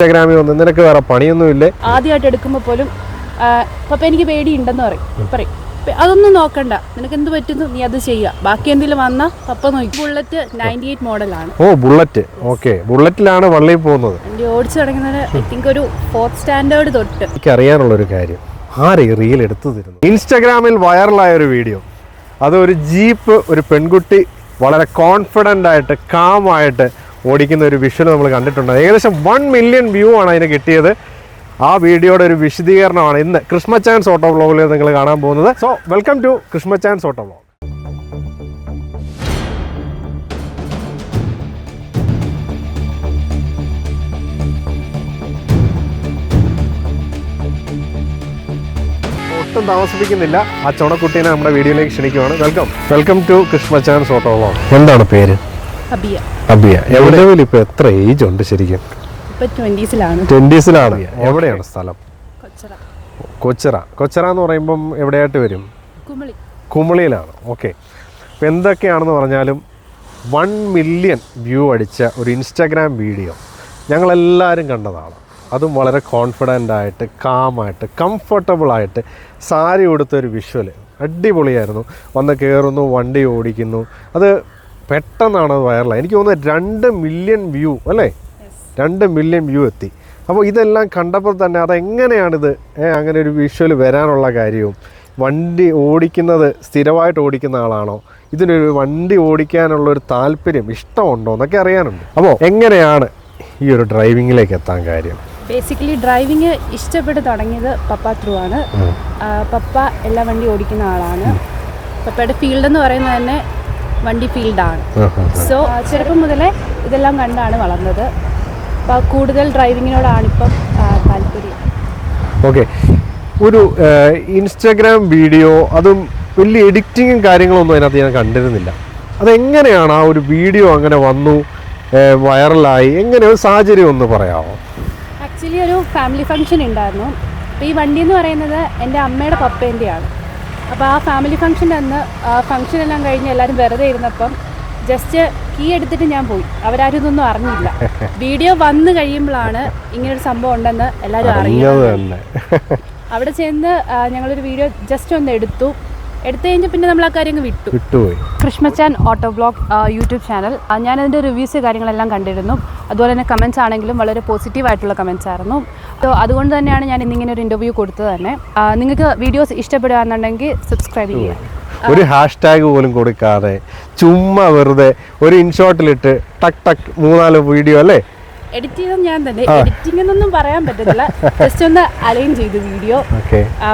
ഇൻസ്റ്റാഗ്രാമിൽ വന്ന് നിനക്ക് വേറെ പണിയൊന്നുമില്ലേ? ആദ്യമായിട്ട് എടുക്കുമ്പോൾ പോലും പപ്പ എനിക്ക് പേടിയുണ്ടെന്ന് പറയും. അതൊന്നും നോക്കണ്ട, നിനക്ക് എന്ത് പറ്റുന്നു നീ അത് ചെയ്യുക, ബാക്കി എന്തെങ്കിലും വന്നാൽ പപ്പ നോക്കി. ബുള്ളറ്റ് 98 മോഡലാണ്. ഓ ബുള്ളറ്റ്, ഓക്കെ. ബുള്ളറ്റിലാണ് വള്ളിയിൽ പോകുന്നത്. വണ്ടി ഓടിച്ചു തുടങ്ങുന്നത് ഐ തിങ്ക് ഒരു 4th സ്റ്റാൻഡേർഡ് തൊട്ട്. എനിക്ക് അറിയാനുള്ളൊരു കാര്യം, ആരെ റീൽ എടുത്തു തരുന്നു? ഇൻസ്റ്റാഗ്രാമിൽ വൈറലായ ഒരു വീഡിയോ, അത് ഒരു ജീപ്പ്, ഒരു പെൺകുട്ടി വളരെ കോൺഫിഡൻ്റ് ആയിട്ട് കാമായിട്ട് ഓടിക്കുന്ന ഒരു വിഷ്വൽ നമ്മൾ കണ്ടിട്ടുണ്ട്. ഏകദേശം 1 മില്യൺ വ്യൂ ആണ് അതിന് കിട്ടിയത്. ആ വീഡിയോയുടെ ഒരു വിശദീകരണമാണ് ഇന്ന് കൃഷ്മച്ചാൻസ് ഓട്ടോ വ്ലോഗിൽ നിങ്ങൾ കാണാൻ പോകുന്നത്. സോ വെൽക്കം ടു കൃഷ്മച്ചാൻസ് ഓട്ടോ വ്ലോഗ്. ഒട്ടും താമസിപ്പിക്കുന്നില്ല, ആ ചുണക്കുട്ടീനെ നമ്മുടെ വീഡിയോയിലേക്ക് ക്ഷണിക്കുവാണ്. വെൽക്കം ടു കൃഷ്മച്ചാൻസ് ഓട്ടോ വ്ലോഗ്. എന്താണ് പേര്? അബിയ. എവിടെയെങ്കിലും ഇപ്പൊ എത്ര ഏജ് ഉണ്ട് ശരിക്കും? 20s-ലാണ്. എവിടെയാണ് സ്ഥലം? കൊച്ചറ എന്ന് പറയുമ്പം എവിടെയായിട്ട് വരും? കുമളിയിലാണ്. ഓക്കെ. അപ്പം എന്തൊക്കെയാണെന്ന് പറഞ്ഞാലും 1 മില്യൺ വ്യൂ അടിച്ച ഒരു ഇൻസ്റ്റാഗ്രാം വീഡിയോ ഞങ്ങളെല്ലാവരും കണ്ടതാണ്. അതും വളരെ കോൺഫിഡൻ്റ് ആയിട്ട്, കാമായിട്ട്, കംഫർട്ടബിളായിട്ട് സാരി ഉടുത്തൊരു വിഷ്വൽ അടിപൊളിയായിരുന്നു. വന്ന് കയറുന്നു, വണ്ടി ഓടിക്കുന്നു, അത് പെട്ടെന്നാണ് അത് വൈറലായി. എനിക്ക് തോന്നുന്നത് 2 മില്യൺ വ്യൂ അല്ലേ? 2 മില്യൺ വ്യൂ എത്തി. അപ്പോൾ ഇതെല്ലാം കണ്ടപ്പോൾ തന്നെ അതെങ്ങനെയാണിത് അങ്ങനെ ഒരു വിഷ്വൽ വരാനുള്ള കാര്യവും, വണ്ടി ഓടിക്കുന്നത് സ്ഥിരമായിട്ട് ഓടിക്കുന്ന ആളാണോ, ഇതിനൊരു വണ്ടി ഓടിക്കാനുള്ളൊരു താല്പര്യം, ഇഷ്ടമുണ്ടോ എന്നൊക്കെ അറിയാനുണ്ട്. അപ്പോൾ എങ്ങനെയാണ് ഈ ഒരു ഡ്രൈവിങ്ങിലേക്ക് എത്താൻ കാര്യം? ബേസിക്കലി ഡ്രൈവിങ് ഇഷ്ടപ്പെട്ട് തുടങ്ങിയത് പപ്പ ത്രൂ ആണ്. പപ്പ എല്ലാ വണ്ടി ഓടിക്കുന്ന ആളാണ്. പപ്പയുടെ ഫീൽഡ് എന്ന് പറയുന്നത് തന്നെ വണ്ടി ഫീൽഡാണ്. സോ ചെറുപ്പം മുതലേ ഇതെല്ലാം കണ്ടാണ് വളർന്നത്. അപ്പോൾ കൂടുതൽ ഡ്രൈവിങ്ങിനോടാണിപ്പം താല്പര്യം. ഓക്കെ. ഒരു ഇൻസ്റ്റാഗ്രാം വീഡിയോ, അതും വലിയ എഡിറ്റിങ്ങും കാര്യങ്ങളൊന്നും അതിനകത്ത് ഞാൻ കണ്ടിരുന്നില്ല. അതെങ്ങനെയാണ് ആ ഒരു വീഡിയോ അങ്ങനെ വന്നു, വൈറലായി? എങ്ങനെ ഒരു സാഹചര്യം ഒന്ന് പറയാമോ? ആക്ച്വലി ഒരു ഫാമിലി ഫംഗ്ഷൻ ഉണ്ടായിരുന്നു. അപ്പോൾ ഈ വണ്ടി എന്ന് പറയുന്നത് എൻ്റെ അമ്മയുടെ പപ്പേൻ്റെയാണ്. അപ്പോൾ ആ ഫാമിലി ഫംഗ്ഷൻ്റെ അന്ന് ഫംഗ്ഷൻ എല്ലാം കഴിഞ്ഞ് എല്ലാവരും വെറുതെ ഇരുന്നപ്പം ജസ്റ്റ് കീ എടുത്തിട്ട് ഞാൻ പോയി. അവരാരും ഇതൊന്നും അറിഞ്ഞില്ല. വീഡിയോ വന്നു കഴിയുമ്പോഴാണ് ഇങ്ങനൊരു സംഭവം ഉണ്ടെന്ന് എല്ലാവരും അറിയുന്നത്. അവിടെ ചെന്ന് ഞങ്ങളൊരു വീഡിയോ ജസ്റ്റ് ഒന്ന് എടുത്തു കഴിഞ്ഞ് പിന്നെ നമ്മൾ ആ കാര്യം വിട്ടുപോയി. കൃഷ്മച്ചാൻ ഓട്ടോ വ്ലോഗ് യൂട്യൂബ് ചാനൽ, ഞാനതിൻ്റെ റിവ്യൂസ് കാര്യങ്ങളെല്ലാം കണ്ടിരുന്നു. അതുപോലെ തന്നെ കമൻറ്റ്സ് ആണെങ്കിലും വളരെ പോസിറ്റീവായിട്ടുള്ള കമൻറ്റ്സ് ആയിരുന്നു. സോ അതുകൊണ്ട് തന്നെയാണ് ഞാൻ ഇന്നിങ്ങനെ ഒരു ഇൻ്റർവ്യൂ കൊടുത്തത് തന്നെ. നിങ്ങൾക്ക് വീഡിയോസ് ഇഷ്ടപ്പെടുകയാണെന്നുണ്ടെങ്കിൽ സബ്സ്ക്രൈബ് ചെയ്യുക. ഒരു ഹാഷ്ടാഗ് പോലും കൊടുക്കാതെ ചുമ്മാ വെറുതെ ഒരു ഇൻഷോട്ടിലിട്ട് ടക്ക് 3-4 വീഡിയോ അല്ലേ? എഡിറ്റ് ചെയ്തത് ഞാൻ തന്നെ. എഡിറ്റിംഗ് എന്നൊന്നും പറയാൻ പറ്റത്തില്ല, ജസ്റ്റ് ഒന്ന് അലൈൻ ചെയ്തു വീഡിയോ.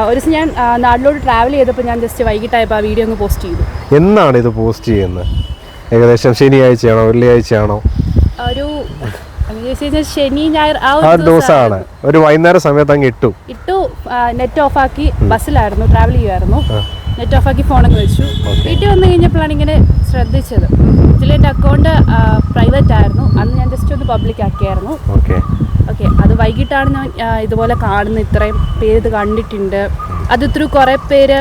ഒരു ദിവസം ഞാൻ നാട്ടിലോട്ട് ട്രാവൽ ചെയ്തപ്പോൾ ഞാൻ ജസ്റ്റ് വൈകിട്ടായപ്പോൾ ആ വീഡിയോ ഒന്ന് പോസ്റ്റ് ചെയ്തു. എന്നാണ് ഇത് പോസ്റ്റ് ചെയ്യുന്നത്? ഏകദേശം ശനിയാഴ്ചയാണോ വെള്ളിയാഴ്ചയാണോ? ഒരു ശനി ഞായർ ആ ഒരു ദിവസമാണ്. ഒരു വൈകുന്നേരം സമയത്ത് അങ്ങ് ഇട്ടു. നെറ്റ് ഓഫാക്കി ബസ്സിലായിരുന്നു, ട്രാവൽ ചെയ്യുമായിരുന്നു. നെറ്റ് ഓഫാക്കി ഫോണങ്ങ് വെച്ചു. വീട്ടിൽ വന്നു കഴിഞ്ഞപ്പോഴാണ് ഇങ്ങനെ ശ്രദ്ധിച്ചത്. എൻ്റെ അക്കൗണ്ട് പ്രൈവറ്റ് ആയിരുന്നു, അന്ന് ഞാൻ ജസ്റ്റ് ഒന്ന് പബ്ലിക് ആക്കിയായിരുന്നു. ഓക്കെ. അത് വൈകിട്ടാണ് ഞാൻ ഇതുപോലെ കാണുന്നത്. ഇത്രയും പേര് ഇത് കണ്ടിട്ടുണ്ട്. അത് ത്രൂ കുറേ പേര്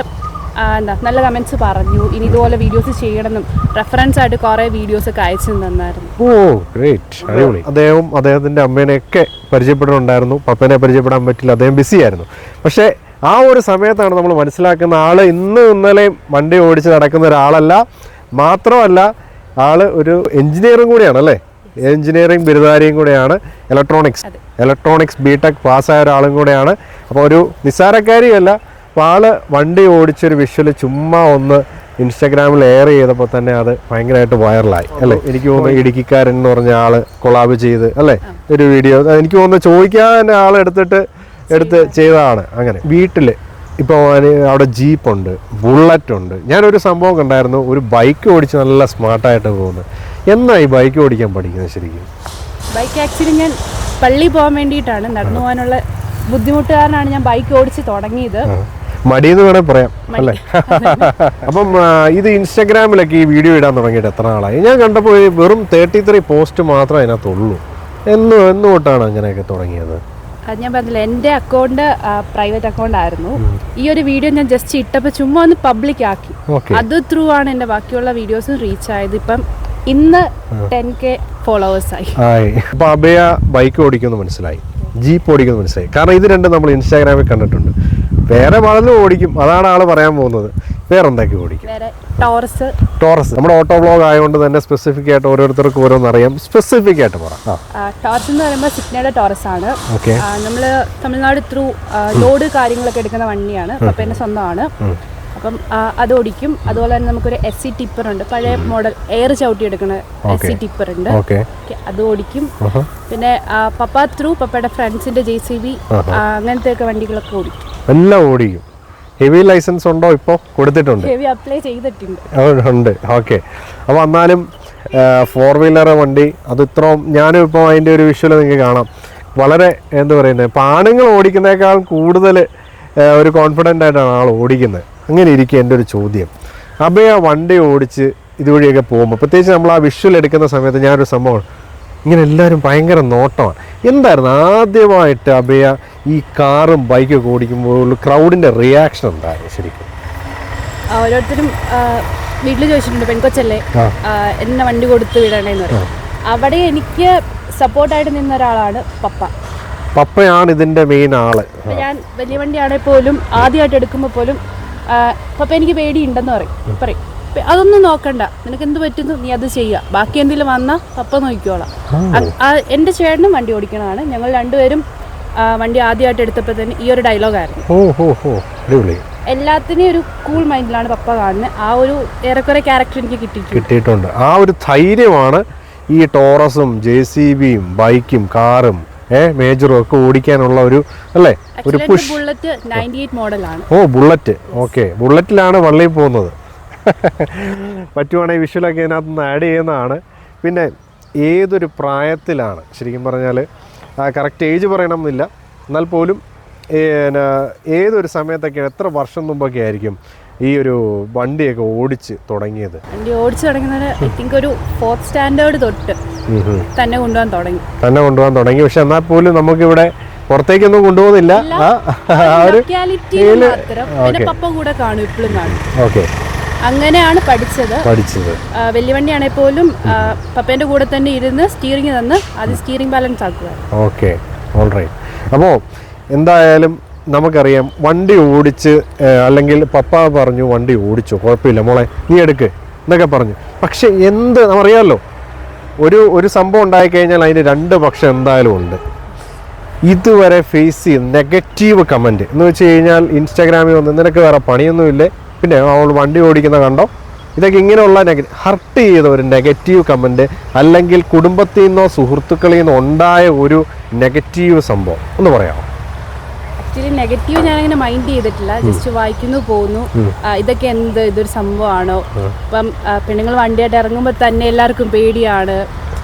നല്ല കമൻറ്റ്സ് പറഞ്ഞു, ഇനി ഇതുപോലെ വീഡിയോസ് ചെയ്യണമെന്നും റെഫറൻസ് ആയിട്ട് കുറേ വീഡിയോസ് ഒക്കെ അയച്ചു തന്നായിരുന്നു. ഓ ഗ്രേറ്റ്, അടിപൊളി. അദ്ദേഹത്തിൻ്റെ അമ്മേനെയൊക്കെ പരിചയപ്പെടാനുണ്ടായിരുന്നു. പപ്പനെ പരിചയപ്പെടാൻ പറ്റില്ല, അദ്ദേഹം ബിസി ആയിരുന്നു. പക്ഷേ ആ ഒരു സമയത്താണ് നമ്മൾ മനസ്സിലാക്കുന്ന ആള് ഇന്നലെയും വണ്ടി ഓടിച്ച് നടക്കുന്ന ഒരാളല്ല. മാത്രമല്ല ആള് ഒരു എഞ്ചിനീയറും കൂടിയാണ് അല്ലേ? എഞ്ചിനീയറിംഗ് ബിരുദധാരിയും കൂടെയാണ്. ഇലക്ട്രോണിക്സ് ബിടെക് പാസ്സായ ഒരാളും കൂടെയാണ്. അപ്പോൾ ഒരു നിസ്സാരക്കാരിയല്ല. അപ്പോൾ ആള് വണ്ടി ഓടിച്ചൊരു വിഷ്വൽ ചുമ്മാ ഒന്ന് ഇൻസ്റ്റാഗ്രാമിൽ എയർ ചെയ്തപ്പോൾ തന്നെ അത് ഭയങ്കരമായിട്ട് വൈറലായി അല്ലേ? എനിക്ക് തോന്നുന്നു ഇടുക്കിക്കാരൻ എന്ന് പറഞ്ഞ ആള് കൊളാബ് ചെയ്ത് അല്ലേ ഒരു വീഡിയോ, എനിക്ക് തോന്നുന്നു ചോദിക്കാൻ ആളെടുത്ത് ചെയ്തതാണ്. അങ്ങനെ വീട്ടിൽ ഇപ്പോൾ അവിടെ ജീപ്പുണ്ട്, ബുള്ളറ്റ് ഉണ്ട്. ഞാനൊരു സംഭവം കണ്ടായിരുന്നു, ഒരു ബൈക്ക് ഓടിച്ച് നല്ല സ്മാർട്ടായിട്ട് പോകുന്നത്. എന്നാ ഈ ബൈക്ക് ഓടിക്കാൻ പഠിക്കുന്നത് ശരിക്കും? ബൈക്ക് ആക്ച്വലി ഞാൻ പള്ളി പോകാൻ വേണ്ടിയിട്ടാണ്, നടന്നു പോകാനുള്ള ബുദ്ധിമുട്ട് കാരണമാണ് ഞാൻ ബൈക്ക് ഓടിച്ച് തുടങ്ങിയത്. മടിയെന്ന് വേണേൽ പറയാം അല്ലേ? അപ്പം ഇത് ഇൻസ്റ്റാഗ്രാമിലൊക്കെ ഈ വീഡിയോ ഇടാൻ തുടങ്ങിയിട്ട് എത്ര നാളായി? ഞാൻ കണ്ടപ്പോൾ വെറും 33 പോസ്റ്റ് മാത്രമേ അതിനകത്തുള്ളൂ. എന്ന് തൊട്ടാണ് അങ്ങനെയൊക്കെ തുടങ്ങിയത്? അത് ഞാൻ പറഞ്ഞില്ല, എൻ്റെ അക്കൗണ്ട് പ്രൈവറ്റ് അക്കൗണ്ട് ആയിരുന്നു. ഈ ഒരു വീഡിയോ ഞാൻ ജസ്റ്റ് ഇട്ടപ്പോൾ ചുമ്മാ ഒന്ന് പബ്ലിക് ആക്കി. അത് ത്രൂ ആണ് എൻ്റെ ബാക്കിയുള്ള വീഡിയോസും റീച്ച് ആയത്. ഇപ്പം ഇന്ന് 10K ഫോളോവേഴ്സ് ആയി. അപ്പൊ അഭയ ബൈക്ക് ഓടിക്കുമെന്ന് മനസ്സിലായി. ജീപ്പ് ഓടിക്കുന്നത് മനസ്സിലായി. കാരണം ഇത് രണ്ടും നമ്മൾ ഇൻസ്റ്റാഗ്രാമിൽ കണ്ടിട്ടുണ്ട്. വേറെ പലതും ഓടിക്കും, അതാണ് ആൾ പറയാൻ പോകുന്നത്. വേറെ എന്തൊക്കെ ഓടിക്കും? ടോറസ്. നമ്മുടെ ഓട്ടോ വ്ലോഗ് ആയതുകൊണ്ട് തന്നെ സ്പെസിഫിക് ആയിട്ട് ഓരോരുത്തർക്കും ഓരോന്ന് അറിയാം. സ്പെസിഫിക് ആയിട്ട് പറ. ടോറസ് എന്ന് പറയുമ്പോൾ സിഗ്നയുടെ ടോറസ് ആണ്. ഓക്കെ. നമ്മൾ തമിഴ്നാട് ത്രൂ ലോഡ് കാര്യങ്ങളൊക്കെ എടുക്കുന്ന വണ്ടിയാണ്. പപ്പേൻ്റെ സ്വന്തമാണ്. അപ്പം അത് ഓടിക്കും. അതുപോലെ തന്നെ നമുക്കൊരു SC ടിപ്പർ ഉണ്ട്, പഴയ മോഡൽ എയർ ചവിട്ടി എടുക്കുന്ന SC ടിപ്പർ ഉണ്ട്. അത് ഓടിക്കും. പിന്നെ പപ്പ ത്രൂ പപ്പയുടെ ഫ്രണ്ട്സിന്റെ JCB അങ്ങനത്തെ ഒക്കെ വണ്ടികളൊക്കെ ഓടിക്കും. എല്ലാം ഓടിക്കും. ഹെവി ലൈസൻസ് ഉണ്ടോ? ഇപ്പോൾ കൊടുത്തിട്ടുണ്ട്, ഹെവി അപ്ലൈ ചെയ്തിട്ടുണ്ട്. ഉണ്ട്. ഓക്കെ. അപ്പോൾ എന്നാലും 4 വീലർ വണ്ടി അത് ഇത്രയും, ഞാനും ഇപ്പോൾ അതിൻ്റെ ഒരു വിഷ്വൽ നിങ്ങൾക്ക് കാണാം. വളരെ എന്താ പറയുന്നത്, ഇപ്പോൾ ആണുങ്ങൾ ഓടിക്കുന്നതിനേക്കാൾ കൂടുതൽ ഒരു കോൺഫിഡൻ്റ് ആയിട്ടാണ് ആൾ ഓടിക്കുന്നത്. അങ്ങനെ ഇരിക്കുക എൻ്റെ ഒരു ചോദ്യം, അഭയ വണ്ടി ഓടിച്ച് ഇതുവഴിയൊക്കെ പോകുമ്പോൾ, പ്രത്യേകിച്ച് നമ്മൾ ആ വിഷ്വൽ എടുക്കുന്ന സമയത്ത് ഞാനൊരു സംഭവം, ഇങ്ങനെ എല്ലാവരും ഭയങ്കര നോട്ടമാണ്. എന്തായിരുന്നു ആദ്യമായിട്ട് അഭയ ഈ കാറും ബൈക്കൊക്കെ ഓടിക്കുമ്പോൾ ക്രൗഡിൻ്റെ റിയാക്ഷൻ എന്തായിരുന്നു ശരിക്കും? ഓരോരുത്തരും വീട്ടിൽ ചോദിച്ചിട്ടുണ്ട്, പെൺകൊച്ചല്ലേ എന്നെ വണ്ടി കൊടുത്ത് വിടണേന്ന് പറയും. അവിടെ എനിക്ക് സപ്പോർട്ടായിട്ട് നിന്ന ഒരാളാണ് പപ്പ. പപ്പയാണ് ഇതിൻ്റെ മെയിൻ ആള്. ഞാൻ വലിയ വണ്ടിയാണെങ്കിൽ പോലും ആദ്യമായിട്ട് എടുക്കുമ്പോൾ പോലും പപ്പ എനിക്ക് പേടിയുണ്ടെന്ന് പറയും. അതൊന്നും നോക്കണ്ട, നിനക്ക് എന്ത് പറ്റുന്നു നീ അത് ചെയ്യുക, ബാക്കി എന്തെങ്കിലും വന്നാൽ പപ്പ നോക്കിക്കോളാം. എൻ്റെ ചേട്ടനും വണ്ടി ഓടിക്കണതാണ്. ഞങ്ങൾ രണ്ടുപേരും വണ്ടി ആദ്യമായിട്ട് എടുത്തപ്പോൾ തന്നെ ഈ ഒരു ഡയലോഗായിരുന്നു. എല്ലാത്തിനെയും ഒരു കൂൾ മൈൻഡിലാണ് പപ്പ കാണുന്നത്. ആ ഒരു ഏറെക്കുറെ ക്യാരക്ടർ എനിക്ക് കിട്ടിയിട്ടുണ്ട്. ആ ഒരു ധൈര്യമാണ് ഈ ടോറസും JCBയും ബൈക്കും കാറും മേജറും ഒക്കെ ഓടിക്കാനുള്ള ഒരു അല്ലേ ഒരു പുഷ്. ബുള്ളറ്റ് 98 മോഡലാണ്. ബുള്ളറ്റ്. ഓക്കെ. ബുള്ളറ്റിലാണ് വള്ളിയിൽ പോകുന്നത്. പറ്റുവാണെങ്കിൽ വിഷ്വലൊക്കെ ഇതിനകത്ത് നിന്ന് ആഡ് ചെയ്യുന്നതാണ്. പിന്നെ ഏതൊരു പ്രായത്തിലാണ് ശരിക്കും പറഞ്ഞാൽ കറക്റ്റ് ഏജ് പറയണമെന്നില്ല, എന്നാൽ പോലും ഏതൊരു സമയത്തൊക്കെയാണ്, എത്ര വർഷം മുമ്പൊക്കെ ആയിരിക്കും ഈ ഒരു വണ്ടിയൊക്കെ ഓടിച്ച് തുടങ്ങിയത്? വണ്ടി ഓടിച്ച് തുടങ്ങുന്നത് ഐ തിങ്ക് ഒരു 4th സ്റ്റാൻഡേർഡ് തൊട്ട് തന്നെ കൊണ്ടുപോകാൻ തുടങ്ങി. പക്ഷെ എന്നാൽ പോലും നമുക്കിവിടെ പുറത്തേക്കൊന്നും കൊണ്ടുപോകുന്നില്ല. പപ്പ കൂടെ കാണും, ഇപ്പോഴും കാണും. ഓക്കെ. അങ്ങനെയാണ് പഠിച്ചത്. വലിയ വണ്ടിയാണെങ്കിൽ പോലും പപ്പേന്റെ കൂടെ തന്നെ ഇരുന്ന് സ്റ്റീറിംഗ് തന്ന് അത് സ്റ്റീറിംഗ് ബാലൻസ് ആക്കുക. Okay, alright. അപ്പോൾ എന്തായാലും നമുക്കറിയാം വണ്ടി ഓടിച്ച്, അല്ലെങ്കിൽ പപ്പ പറഞ്ഞു വണ്ടി ഓടിച്ചോ കുഴപ്പമില്ല മോളെ നീ എടുക്ക് എന്നൊക്കെ പറഞ്ഞു. പക്ഷെ എന്ത് അറിയാമല്ലോ, ഒരു സംഭവം ഉണ്ടായിക്കഴിഞ്ഞാൽ അതിന് 2 പക്ഷം എന്തായാലും ഉണ്ട്. ഇതുവരെ ഫേസ് ചെയ്യുന്ന നെഗറ്റീവ് കമൻറ്റ് എന്ന് വെച്ച് കഴിഞ്ഞാൽ, ഇൻസ്റ്റാഗ്രാമിൽ വന്ന് നിനക്ക് വേറെ പണിയൊന്നുമില്ലേ, പിന്നെ അവൾ വണ്ടി ഓടിക്കുന്ന കണ്ടോ, ഇതൊക്കെ ഇങ്ങനെയുള്ള ഹർട്ട് ചെയ്ത ഒരു നെഗറ്റീവ് കമൻറ്റ്, അല്ലെങ്കിൽ കുടുംബത്തിൽ നിന്നോ സുഹൃത്തുക്കളിൽ നിന്നോ ഉണ്ടായ ഒരു നെഗറ്റീവ് സംഭവം ഒന്ന് പറയാമോ? ആക്ച്വലി നെഗറ്റീവ് ഞാനങ്ങനെ മൈൻഡ് ചെയ്തിട്ടില്ല. ജസ്റ്റ് വായിക്കുന്നു പോകുന്നു, ഇതൊക്കെ ഇതൊരു സംഭവമാണോ, ഇപ്പം പെണ്ണുങ്ങൾ വണ്ടിയായിട്ട് ഇറങ്ങുമ്പോൾ തന്നെ എല്ലാവർക്കും പേടിയാണ്,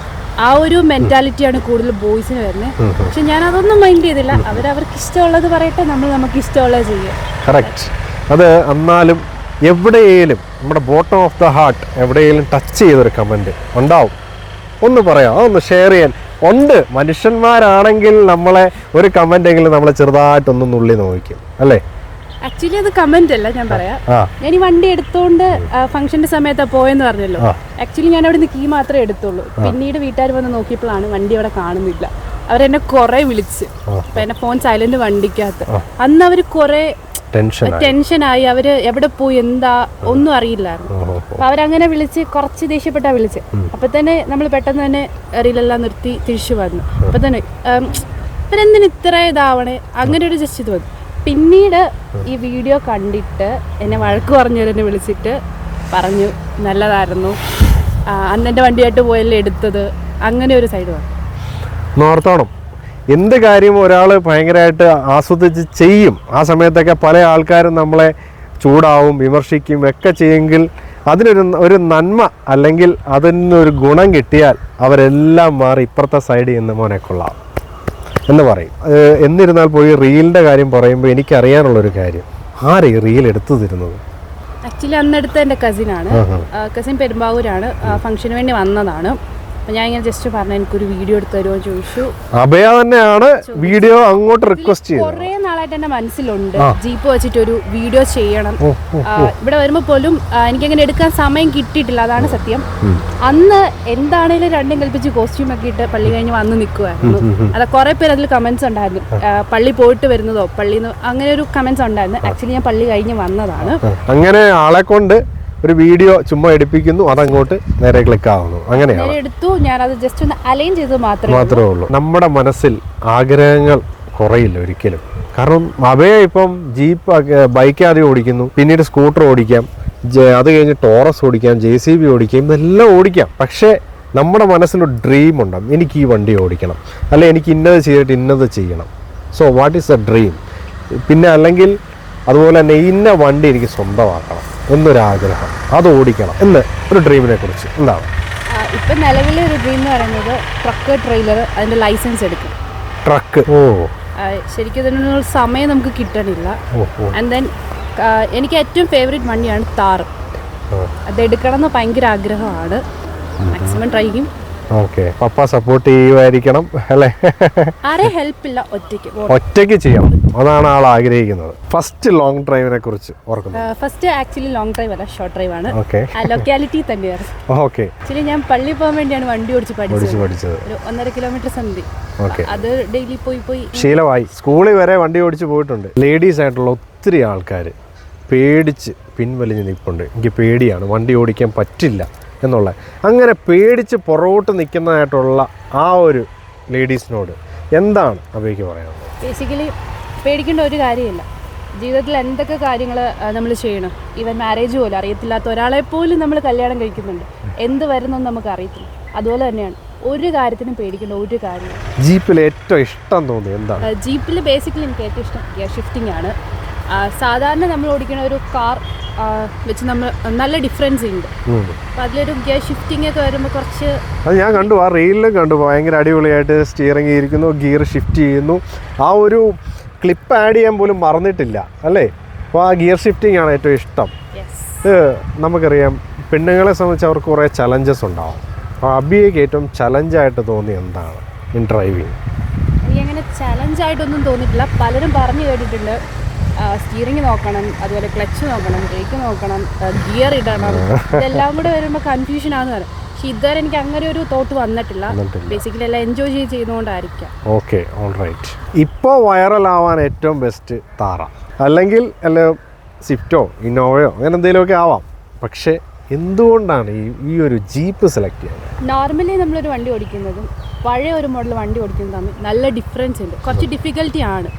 ആ ഒരു മെന്റാലിറ്റിയാണ് കൂടുതൽ ബോയ്സിന് വരുന്നത്. പക്ഷെ ഞാൻ അതൊന്നും മൈൻഡ് ചെയ്തില്ല. അവർക്ക് ഇഷ്ടമുള്ളത് പറയട്ടെ, നമുക്ക് ഇഷ്ടമുള്ളത് ചെയ്യുക. കറക്റ്റ്. അത് എന്നാലും എവിടെയെങ്കിലും നമ്മുടെ ബോട്ടം ഓഫ് ദ ഹാർട്ട് എവിടെയെങ്കിലും ടച്ച് ചെയ്തൊരു കമൻറ്റ് ഉണ്ടാവും, ഒന്ന് പറയാം, അതൊന്ന് ഷെയർ ചെയ്യാൻ ഉണ്ട്. മനുഷ്യന്മാരാണെങ്കിൽ നമ്മളെ ഒരു കമൻറ്റെങ്കിലും നമ്മളെ ചെറുതായിട്ടൊന്ന് നുള്ളി നോക്കും അല്ലേ? ആക്ച്വലി അത് കമന്റ് അല്ല, ഞാൻ പറയാം. ഞാൻ ഈ വണ്ടി എടുത്തോണ്ട് ഫംഗ്ഷന്റെ സമയത്താ പോയെന്ന് പറഞ്ഞല്ലോ. ആക്ച്വലി ഞാൻ അവിടെ നിന്ന് കീ മാത്രമേ എടുത്തുള്ളൂ. പിന്നീട് വീട്ടുകാർ വന്ന് നോക്കിയപ്പോഴാണ് വണ്ടി അവിടെ കാണുന്നില്ല. അവരെന്നെ കുറെ വിളിച്ച്, അപ്പൊ എന്റെ ഫോൺ സൈലന്റ് വണ്ടിക്കകത്ത്. അന്ന് അവര് കുറെ ടെൻഷനായി, അവര് എവിടെ പോയി എന്താ ഒന്നും അറിയില്ലായിരുന്നു. അപ്പൊ അവരങ്ങനെ വിളിച്ച് കുറച്ച് ദേഷ്യപ്പെട്ടാ വിളിച്ച്. അപ്പൊ തന്നെ നമ്മൾ പെട്ടെന്ന് തന്നെ റീലെല്ലാം നിർത്തി തിരിച്ചു വന്നു. അപ്പൊ തന്നെ ഇവരെന്തിന് ഇത്ര ഇതാവണേ, അങ്ങനെ ഒരു ജസ്റ്റ് ഇത് വന്നു. പിന്നീട് ഈ വീഡിയോ കണ്ടിട്ട് എന്നെ വഴക്ക് പറഞ്ഞവരെന്നെ വിളിച്ചിട്ട് പറഞ്ഞു നല്ലതായിരുന്നു, അന്നെൻ്റെ വണ്ടിയായിട്ട് പോയല്ലേ എടുത്തത്, അങ്ങനെ ഒരു സൈഡ് വന്നു. നോർത്തോണം എന്ത് കാര്യം ഒരാൾ ഭയങ്കരമായിട്ട് ആസ്വദിച്ച് ചെയ്യും. ആ സമയത്തൊക്കെ പല ആൾക്കാരും നമ്മളെ ചൂടാവും, വിമർശിക്കും ഒക്കെ ചെയ്യുമെങ്കിൽ അതിനൊരു നന്മ അല്ലെങ്കിൽ അതിനൊരു ഗുണം കിട്ടിയാൽ അവരെല്ലാം മാറി ഇപ്പുറത്തെ സൈഡിൽ നിന്ന് മോനെ കൊള്ളാം എന്ന് പറയും. എന്നിരുന്നാൽ പോയി റീലിൻ്റെ കാര്യം പറയുമ്പോൾ എനിക്കറിയാനുള്ളൊരു കാര്യം, ആരെ ഈ റീൽ എടുത്തു തരുന്നത്? ആക്ച്വലി അന്നെടുത്ത എൻ്റെ കസിനാണ്. കസിൻ പെരുമ്പാവൂരാണ്, ഫംഗ്ഷന് വേണ്ടി വന്നതാണ്. അപ്പം ഞാൻ ഇങ്ങനെ ജസ്റ്റ് പറഞ്ഞു എനിക്കൊരു വീഡിയോ എടുത്ത് തരുമോ ചോദിച്ചു. അഭയ തന്നെയാണ് വീഡിയോ അങ്ങോട്ട് റിക്വസ്റ്റ് ചെയ്തത്. കുറേ നാളെ നാളായിട്ട് എൻ്റെ മനസ്സിലുണ്ട് ജീപ്പ് വെച്ചിട്ടൊരു വീഡിയോ ചെയ്യണം. ഇവിടെ വരുമ്പോൾ പോലും എനിക്കങ്ങനെ എടുക്കാൻ സമയം കിട്ടിയിട്ടില്ല, അതാണ് സത്യം. അന്ന് എന്താണേലും രണ്ടും കൽപ്പിച്ച് കോസ്റ്റ്യൂം ഒക്കെ ഇട്ട് പള്ളി കഴിഞ്ഞ് വന്ന് നിൽക്കുമായിരുന്നു. അത് കുറേ പേര് അതിൽ കമൻസ് ഉണ്ടായിരുന്നു, പള്ളി പോയിട്ട് വരുന്നതോ പള്ളിയിൽ നിന്ന്, അങ്ങനെ ഒരു കമൻസ് ഉണ്ടായിരുന്നു. ആക്ച്വലി ഞാൻ പള്ളി കഴിഞ്ഞ് വന്നതാണ്. അങ്ങനെ ആളെ കൊണ്ട് ഒരു വീഡിയോ ചുമ്മാ എടുപ്പിക്കുന്നു, അതങ്ങോട്ട് നേരെ ക്ലിക്ക് ആവുന്നു, അങ്ങനെയാണ് എടുത്തു. ഞാനത് ജസ്റ്റ് ഒന്ന് അലൈൻ ചെയ്ത് മാത്രമേ ഉള്ളൂ. നമ്മുടെ മനസ്സിൽ ആഗ്രഹങ്ങൾ കുറയില്ല ഒരിക്കലും. കാരണം അവയെ ഇപ്പം ജീപ്പ് ബൈക്ക് ആദ്യം ഓടിക്കുന്നു, പിന്നീട് സ്കൂട്ടർ ഓടിക്കാം, അത് കഴിഞ്ഞ് ടോറസ് ഓടിക്കാം, JCB ഓടിക്കാം, ഇതെല്ലാം ഓടിക്കാം. പക്ഷേ നമ്മുടെ മനസ്സിലൊരു ഡ്രീം ഉണ്ടാകും, എനിക്ക് ഈ വണ്ടി ഓടിക്കണം, അല്ലെ എനിക്ക് ഇന്നത് ചെയ്തിട്ട് ഇന്നത് ചെയ്യണം. So what is A dream? പിന്നെ അല്ലെങ്കിൽ അതുപോലെ തന്നെ ഇന്ന വണ്ടി എനിക്ക് സ്വന്തമാക്കണം എന്നൊരാഗ്രഹം, അത് ഓടിക്കണം എന്ന് ഒരു ഡ്രീമിനെ കുറിച്ച് എന്താണ്? ഇപ്പം നിലവിലെ ഒരു ഡ്രീം എന്ന് പറയുന്നത് ട്രക്ക് ട്രെയിലർ, അതിൻ്റെ ലൈസൻസ് എടുക്കും. ട്രക്ക് ശരിക്കും ഇതിനൊരു സമയം നമുക്ക് കിട്ടണില്ല. ആൻഡ് ദെൻ എനിക്ക് ഏറ്റവും ഫേവറേറ്റ് വണ്ടിയാണ് താർ. അതെടുക്കണം എന്ന് ഭയങ്കര ആഗ്രഹമാണ്. മാക്സിമം ട്രൈ ചെയ്യും. ഓക്കെ, പപ്പ സപ്പോർട്ട് ചെയ്യുമായിരിക്കണം അല്ലേ? ആരെ ഹെൽപ്പ് ഇല്ല, ഒറ്റയ്ക്ക് ചെയ്യണം, അതാണ് ആൾ ആഗ്രഹിക്കുന്നത്. ഫസ്റ്റ് ലോങ് ഡ്രൈവിനെ കുറിച്ച് ഓർക്കുന്നു? ഫസ്റ്റ് ആക്ച്വലി ലോങ് ഡ്രൈവ് അല്ല, ഷോർട്ട് ഡ്രൈവ് ആണ്. ലൊക്കാലിറ്റി തന്നെയാണ്. ഓക്കെ, ആക്ച്വലി ഞാൻ പള്ളി പോകാൻ വേണ്ടിയാണ് വണ്ടി ഓടിച്ച് പഠിച്ചത്. ഒരു 1.5 കിലോമീറ്റർ സംതി. അത് ഡെയിലി പോയി ശീലമായി. സ്കൂളിൽ വരെ വണ്ടി ഓടിച്ച് പോയിട്ടുണ്ട്. ലേഡീസ് ആയിട്ടുള്ള ഒത്തിരി ആൾക്കാർ പേടിച്ച് പിൻവലിഞ്ഞ് നിൽപ്പുണ്ട്. എനിക്ക് പേടിയാണ്, വണ്ടി ഓടിക്കാൻ പറ്റില്ല എന്നുള്ള. അങ്ങനെ പേടിച്ച് പുറകോട്ട് നിൽക്കുന്നതായിട്ടുള്ള ആ ഒരു ലേഡീസിനോട് എന്താണ് അബിയയ്ക്ക് പറയാനുള്ളത്? ബേസിക്കലി പേടിക്കേണ്ട ഒരു കാര്യമില്ല. ജീവിതത്തിൽ എന്തൊക്കെ കാര്യങ്ങൾ നമ്മൾ ചെയ്യണം, ഈവൻ മാരേജ് പോലും അറിയത്തില്ലാത്ത ഒരാളെ പോലും നമ്മൾ കല്യാണം കഴിക്കുന്നുണ്ട്, എന്ത് വരുന്നെന്ന് നമുക്ക് അറിയത്തില്ല. അതുപോലെ തന്നെയാണ് ഒരു കാര്യത്തിനും പേടിക്കേണ്ട ഒരു കാര്യം. ജീപ്പിൽ ഏറ്റവും ഇഷ്ടം തോന്നുന്നത് എന്താണ്? ജീപ്പിൽ ബേസിക്കലി എനിക്ക് ഏറ്റവും ഇഷ്ടം ഗിയർ ഷിഫ്റ്റിംഗ് ആണ്. സാധാരണ നമ്മൾ ഓടിക്കുന്ന ഒരു കാർ വെച്ച് നമ്മൾ നല്ല ഡിഫറൻസ് ഉണ്ട്. അപ്പം അതിലൊരു ഗിയർ ഷിഫ്റ്റിംഗ് ഒക്കെ വരുമ്പോൾ കുറച്ച് അത് ഞാൻ കണ്ടു, ആ റീലിലും കണ്ടു, ഭയങ്കര അടിപൊളിയായിട്ട് സ്റ്റിയറിംഗ് ഇരിക്കുന്നു, ഗിയർ ഷിഫ്റ്റ് ചെയ്യുന്നു. ആ ഒരു ക്ലിപ്പ് ആഡ് ചെയ്യാൻ പോലും മറന്നിട്ടില്ല അല്ലേ? അപ്പോൾ ആ ഗിയർ ഷിഫ്റ്റിംഗ് ആണ് ഏറ്റവും ഇഷ്ടം. നമുക്കറിയാം പെണ്ണുങ്ങളെ സംബന്ധിച്ച് അവർക്ക് കുറേ ചലഞ്ചസ് ഉണ്ടാവും. അപ്പോൾ അബിയയ്ക്ക് ഏറ്റവും ചലഞ്ചായിട്ട് തോന്നി എന്താണ് ഇൻ ഡ്രൈവിങ്? എനിക്കങ്ങനെ ചലഞ്ചായിട്ടൊന്നും തോന്നിയിട്ടില്ല. പലരും പറഞ്ഞു കേട്ടിട്ടുണ്ട് സ്റ്റിയറിംഗ് നോക്കണം, അതുപോലെ ക്ലച്ച് നോക്കണം, ബ്രേക്ക് നോക്കണം, ഗിയർ ഇടണം, ഇതെല്ലാം കൂടെ വരുമ്പോൾ കൺഫ്യൂഷൻ ആണെന്ന് പറയും. പക്ഷെ ഇതുവരെ എനിക്ക് അങ്ങനെ ഒരു തോട്ട് വന്നിട്ടില്ല. ബേസിക്കലി എല്ലാം എൻജോയ് ചെയ്യുന്നതുകൊണ്ടായിരിക്കാം. Okay, all right. ഇപ്പോൾ വൈറലാവാൻ ഏറ്റവും ബെസ്റ്റ് താറ, അല്ലെങ്കിൽ അല്ല സ്വിഫ്റ്റോ ഇന്നോവയോ അങ്ങനെ എന്തെങ്കിലുമൊക്കെ ആവാം. പക്ഷേ എന്തുകൊണ്ടാണ് ഈ ഒരു ജീപ്പ് സെലക്ട് ചെയ്യുന്നത്? നോർമലി നമ്മളൊരു വണ്ടി ഓടിക്കുന്നതും പഴയ ഒരു മോഡൽ വണ്ടി ഓടിക്കുന്നതും തമ്മിൽ നല്ല ഡിഫറൻസ് ഉണ്ട്. കുറച്ച് ഡിഫിക്കൽട്ടി ആണ്.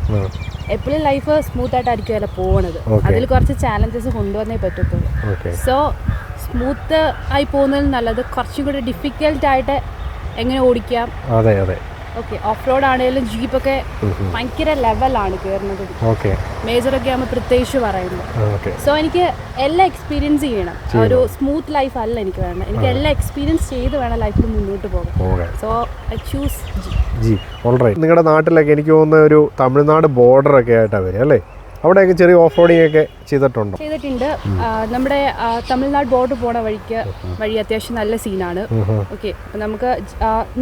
എപ്പോഴും ലൈഫ് സ്മൂത്ത് ആയിട്ടായിരിക്കുമല്ലോ പോകണത്. അതിൽ കുറച്ച് ചാലഞ്ചസ് കൊണ്ടുവന്നേ പറ്റത്തുള്ളൂ. സോ സ്മൂത്ത് ആയി പോകുന്നതിൽ നല്ലത് കുറച്ചും കൂടി ഡിഫിക്കൽട്ടായിട്ട് എങ്ങനെ ഓടിക്കാം. അതെ അതെ. ഓക്കെ, ഓഫ് റോഡ് ആണെങ്കിലും ജീപ്പൊക്കെ ഭയങ്കര ലെവലാണ് കയറുന്നത്. മേജറൊക്കെ ആകുമ്പോൾ പ്രത്യേകിച്ച് പറയുന്നത്. സോ എനിക്ക് എല്ലാം എക്സ്പീരിയൻസ് ചെയ്യണം. ഒരു സ്മൂത്ത് ലൈഫ് അല്ല എനിക്ക് വേണം. എനിക്ക് എല്ലാം എക്സ്പീരിയൻസ് ചെയ്ത് വേണം ലൈഫിൽ മുന്നോട്ട് പോകാൻ. So I choose G. Alright. നിങ്ങളുടെ നാട്ടിലൊക്കെ എനിക്ക് തോന്നുന്ന ഒരു തമിഴ്നാട് ബോർഡറൊക്കെ ആയിട്ടാണ് വരിക അല്ലേ? അവിടെയൊക്കെ ചെറിയ ഓഫ് റോഡിംഗ് ഒക്കെ ചെയ്തിട്ടുണ്ട്. നമ്മുടെ തമിഴ്നാട് ബോർഡർ പോണ വഴി അത്യാവശ്യം നല്ല സീനാണ്. ഓക്കെ, നമുക്ക്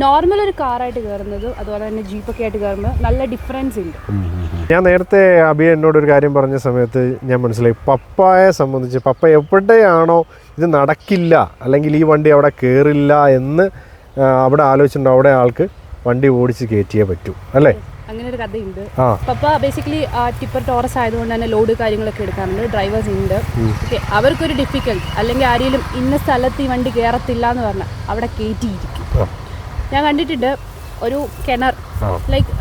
നോർമൽ ഒരു കാറായിട്ട് കയറുന്നതും അതുപോലെ തന്നെ ജീപ്പൊക്കെ ആയിട്ട് കയറുമ്പോൾ നല്ല ഡിഫറൻസ് ഉണ്ട്. ഞാൻ നേരത്തെ അബിയ എന്നോടൊരു കാര്യം പറഞ്ഞ സമയത്ത് ഞാൻ മനസ്സിലായി, പപ്പയെ സംബന്ധിച്ച് പപ്പ എവിടെയാണോ ഇത് നടക്കില്ല അല്ലെങ്കിൽ ഈ വണ്ടി അവിടെ കയറില്ല എന്ന് അവിടെ ആലോചിച്ചിട്ടുണ്ടോ, അവിടെ ആൾക്ക് വണ്ടി ഓടിച്ച് കയറ്റിയേ പറ്റൂ അല്ലേ? അങ്ങനെ ഒരു കഥയുണ്ട്. പപ്പ ബേസിക്കലി ടിപ്പർ ടോറസ് ആയതുകൊണ്ട് തന്നെ ലോഡ് കാര്യങ്ങളൊക്കെ എടുക്കാറുണ്ട്. ഡ്രൈവേഴ്സ് ഉണ്ട്. ഓക്കെ, അവർക്കൊരു ഡിഫിക്കൽട്ട് അല്ലെങ്കിൽ ആരെങ്കിലും ഇന്ന സ്ഥലത്ത് ഈ വണ്ടി കയറത്തില്ല എന്ന് പറഞ്ഞാൽ അവിടെ കയറ്റിയിരിക്കും. ഞാൻ കണ്ടിട്ടുണ്ട് ഒരു കിണർ, ലൈക്ക്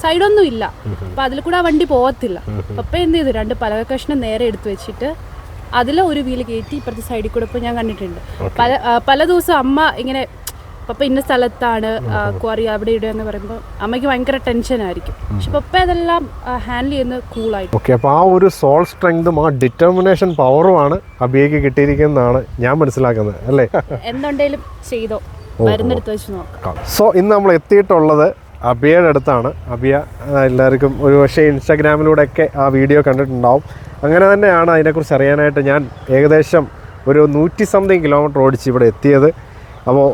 സൈഡൊന്നും ഇല്ല, അപ്പം അതിൽ കൂടെ ആ വണ്ടി പോകത്തില്ല. പപ്പ എന്ത് ചെയ്തു, 2 പലക കഷ്ണം നേരെ എടുത്തു വെച്ചിട്ട് അതിൽ ഒരു വീല് കയറ്റി ഇപ്പുറത്തെ സൈഡിൽ കൂടെ ഇപ്പോൾ ഞാൻ കണ്ടിട്ടുണ്ട്. പല ദിവസം അമ്മ ഇങ്ങനെ പപ്പ ഇന്ന സ്ഥലത്താണ് ക്വാറി അവിടെ ഇവിടെ എന്ന് പറയുമ്പോൾ അമ്മയ്ക്ക് ഭയങ്കര ടെൻഷനായിരിക്കും. പക്ഷെ പപ്പ അതെല്ലാം ഹാൻഡിൽ ചെയ്യുന്നത് കൂളായിട്ട്. ഓക്കെ, അപ്പോൾ ആ ഒരു സോൾ സ്ട്രെങ്തും ആ ഡിറ്റർമിനേഷൻ പവറുമാണ് അബിയയ്ക്ക് കിട്ടിയിരിക്കുന്നതാണ് ഞാൻ മനസ്സിലാക്കുന്നത് അല്ലേ? എന്തുണ്ടെങ്കിലും ചെയ്തോ, മരുന്നെടുത്ത് വെച്ച് നോക്കാം. സോ ഇന്ന് നമ്മൾ എത്തിയിട്ടുള്ളത് അബിയയുടെ അടുത്താണ്. അബിയ എല്ലാവർക്കും ഒരു പക്ഷേ ഇൻസ്റ്റാഗ്രാമിലൂടെയൊക്കെ ആ വീഡിയോ കണ്ടിട്ടുണ്ടാവും. അങ്ങനെ തന്നെയാണ് അതിനെക്കുറിച്ച് അറിയാനായിട്ട് ഞാൻ ഏകദേശം ഒരു 100 സംതിങ് കിലോമീറ്റർ ഓടിച്ച് ഇവിടെ എത്തിയത്. അപ്പോൾ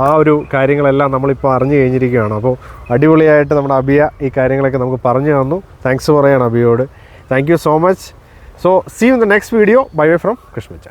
ആ ഒരു കാര്യങ്ങളെല്ലാം നമ്മളിപ്പോൾ അറിഞ്ഞു കഴിഞ്ഞിരിക്കുകയാണ്. അപ്പോൾ അടിപൊളിയായിട്ട് നമ്മുടെ അബിയ ഈ കാര്യങ്ങളൊക്കെ നമുക്ക് പറഞ്ഞു തന്നു. താങ്ക്സ് പറയാണ് അബിയോട്. Thank you so much. So see you in the next video. Bye bye from കൃഷ്ണച്ച.